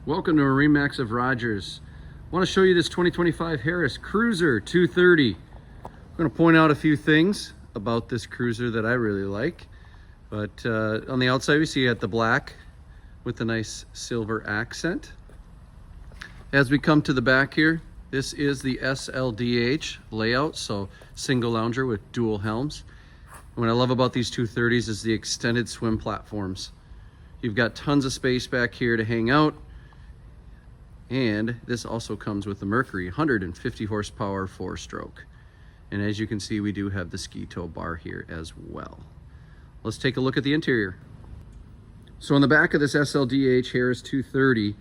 Welcome to MarineMax of Rogers. I want to show you this 2025 Harris Cruiser 230. I'm going to point out a few things about this cruiser that I really like. But on the outside we see you got the black with the nice silver accent. As we come to the back here, this is the SLDH layout, so single lounger with dual helms. What I love about these 230s is the extended swim platforms. You've got tons of space back here to hang out. And this also comes with the Mercury 150 horsepower 4-stroke. And as you can see, we do have the ski tow bar here as well. Let's take a look at the interior. So on the back of this SLDH Harris 230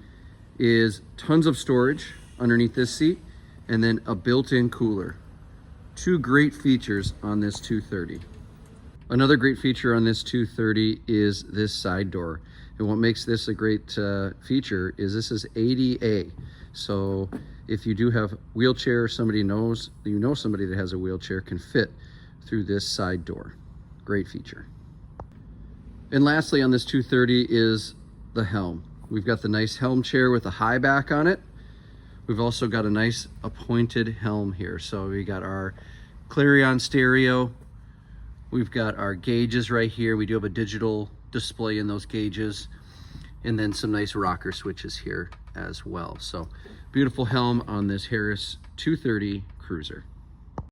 is tons of storage underneath this seat and then a built-in cooler. Two great features on this 230. Another great feature on this 230 is this side door. And what makes this a great feature is this is ADA. So if you do have wheelchair, somebody knows, somebody that has a wheelchair can fit through this side door. Great feature. And lastly on this 230 is the helm. We've got the nice helm chair with a high back on it. We've also got a nice appointed helm here. So we got our Clarion stereo. We've got our gauges right here. We do have a digital display in those gauges, and then some nice rocker switches here as well. So beautiful helm on this Harris 230 Cruiser.